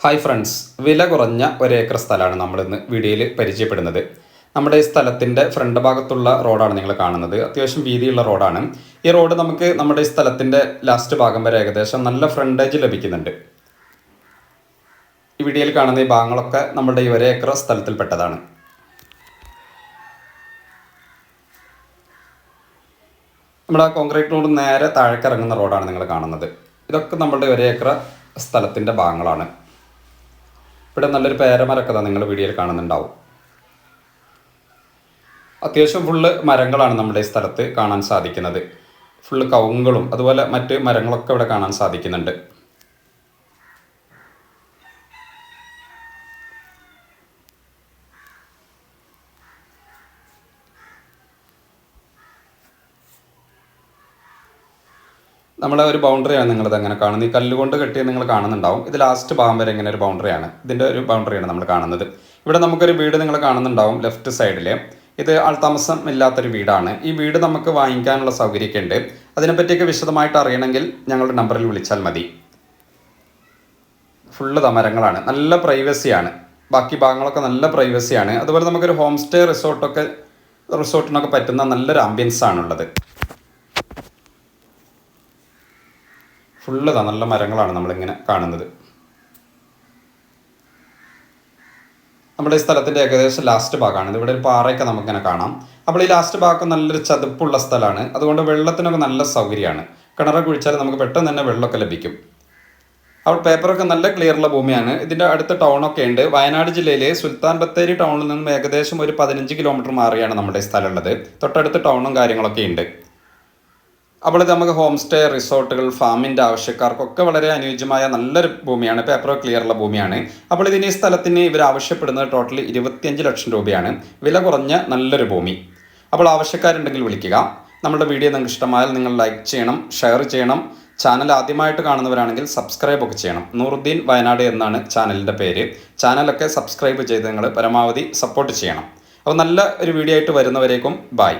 Hi friends, വില കുറഞ്ഞ ഒരേക്കർ സ്ഥലമാണ് നമ്മളിന്ന് വീഡിയോയിൽ പരിചയപ്പെടുന്നത്. നമ്മുടെ ഈ സ്ഥലത്തിൻ്റെ ഫ്രണ്ട് ഭാഗത്തുള്ള റോഡാണ് നിങ്ങൾ കാണുന്നത്. അത്യാവശ്യം വീതിയുള്ള റോഡാണ്. ഈ റോഡ് നമുക്ക് നമ്മുടെ ഈ സ്ഥലത്തിൻ്റെ ലാസ്റ്റ് ഭാഗം വരെ ഏകദേശം നല്ല ഫ്രണ്ടേജ് ലഭിക്കുന്നുണ്ട്. ഈ വീഡിയോയിൽ കാണുന്ന ഈ ഭാഗങ്ങളൊക്കെ നമ്മുടെ ഈ ഒരേക്കർ സ്ഥലത്തിൽപ്പെട്ടതാണ്. നമ്മുടെ കോൺക്രീറ്റ് റോഡ് നേരെ താഴേക്ക് ഇറങ്ങുന്ന റോഡാണ് നിങ്ങൾ കാണുന്നത്. ഇതൊക്കെ നമ്മുടെ ഒരേക്കർ സ്ഥലത്തിൻ്റെ ഭാഗങ്ങളാണ്. ഇവിടെ നല്ലൊരു പേരമരക്കഥ നിങ്ങൾ വീഡിയോയിൽ കാണുന്നുണ്ടാവും. അത്യാവശ്യം ഫുള്ള് മരങ്ങളാണ് നമ്മുടെ ഈ സ്ഥലത്ത് കാണാൻ സാധിക്കുന്നത്. ഫുള്ള് കവുങ്ങുകളും അതുപോലെ മറ്റ് മരങ്ങളൊക്കെ ഇവിടെ കാണാൻ സാധിക്കുന്നുണ്ട്. നമ്മുടെ ഒരു ബൗണ്ടറിയാണ് നിങ്ങളിത് അങ്ങനെ കാണുന്നത്. ഈ കല്ലുകൊണ്ട് കെട്ടിയത് നിങ്ങൾ കാണുന്നുണ്ടാവും. ഇത് ലാസ്റ്റ് ഭാഗം വരെ ഇങ്ങനെ ഒരു ബൗണ്ടറിയാണ്. ഇതിൻ്റെ ഒരു ബൗണ്ടറിയാണ് നമ്മൾ കാണുന്നത്. ഇവിടെ നമുക്കൊരു വീട് നിങ്ങൾ കാണുന്നുണ്ടാവും ലെഫ്റ്റ് സൈഡിൽ. ഇത് ആൾതാമസം ഇല്ലാത്തൊരു വീടാണ്. ഈ വീട് നമുക്ക് വാങ്ങിക്കാനുള്ള സൗകര്യമൊക്കെ ഉണ്ട്. അതിനെപ്പറ്റിയൊക്കെ വിശദമായിട്ട് അറിയണമെങ്കിൽ ഞങ്ങളുടെ നമ്പറിൽ വിളിച്ചാൽ മതി. ഫുള്ള് മരങ്ങളാണ്, നല്ല പ്രൈവസിയാണ്. ബാക്കി ഭാഗങ്ങളൊക്കെ നല്ല പ്രൈവസിയാണ്. അതുപോലെ നമുക്കൊരു ഹോം സ്റ്റേ റിസോർട്ടിനൊക്കെ പറ്റുന്ന നല്ലൊരു ആംബിയൻസ് ആണുള്ളത്. ഫുള്ള് നല്ല മരങ്ങളാണ് നമ്മളിങ്ങനെ കാണുന്നത്. നമ്മുടെ ഈ സ്ഥലത്തിൻ്റെ ഏകദേശം ലാസ്റ്റ് ഭാഗമാണ്. ഇവിടെ ഒരു പാറയൊക്കെ നമുക്കിങ്ങനെ കാണാം. അപ്പോൾ ഈ ലാസ്റ്റ് ഭാഗം നല്ലൊരു ചതുപ്പുള്ള സ്ഥലമാണ്. അതുകൊണ്ട് വെള്ളത്തിനൊക്കെ നല്ല സൗകര്യമാണ്. കിണറൊക്കെ കുഴിച്ചാൽ നമുക്ക് പെട്ടെന്ന് തന്നെ വെള്ളമൊക്കെ ലഭിക്കും. അവിടെ പേപ്പറൊക്കെ നല്ല ക്ലിയറുള്ള ഭൂമിയാണ്. ഇതിൻ്റെ അടുത്ത് ടൗണൊക്കെ ഉണ്ട്. വയനാട് ജില്ലയിലെ സുൽത്താൻ ബത്തേരി ടൗണിൽ നിന്നും ഏകദേശം ഒരു 15 കിലോമീറ്റർ മാറിയാണ് നമ്മുടെ ഈ സ്ഥലം ഉള്ളത്. തൊട്ടടുത്ത് ടൗണും കാര്യങ്ങളൊക്കെ ഉണ്ട്. അപ്പോൾ ഇത് നമുക്ക് ഹോം സ്റ്റേ റിസോർട്ടുകൾ ഫാമിൻ്റെ ആവശ്യക്കാർക്കൊക്കെ വളരെ അനുയോജ്യമായ നല്ലൊരു ഭൂമിയാണ്. പേപ്പർ ക്ലിയറുള്ള ഭൂമിയാണ്. അപ്പോൾ ഇതിന് ഈ സ്ഥലത്തിന് ഇവർ ആവശ്യപ്പെടുന്നത് ടോട്ടൽ 25 ലക്ഷം രൂപയാണ്. വില കുറഞ്ഞ നല്ലൊരു ഭൂമി. അപ്പോൾ ആവശ്യക്കാരുണ്ടെങ്കിൽ വിളിക്കുക. നമ്മുടെ വീഡിയോ നിങ്ങൾക്ക് ഇഷ്ടമായാൽ നിങ്ങൾ ലൈക്ക് ചെയ്യണം, ഷെയർ ചെയ്യണം. ചാനൽ ആദ്യമായിട്ട് കാണുന്നവരാണെങ്കിൽ സബ്സ്ക്രൈബ് ഒക്കെ ചെയ്യണം. നൂറുദ്ദീൻ വയനാട് എന്നാണ് ചാനലിൻ്റെ പേര്. ചാനലൊക്കെ സബ്സ്ക്രൈബ് ചെയ്ത് നിങ്ങൾ പരമാവധി സപ്പോർട്ട് ചെയ്യണം. അപ്പോൾ നല്ല ഒരു വീഡിയോ ആയിട്ട് വരുന്നവരേക്കും ബൈ.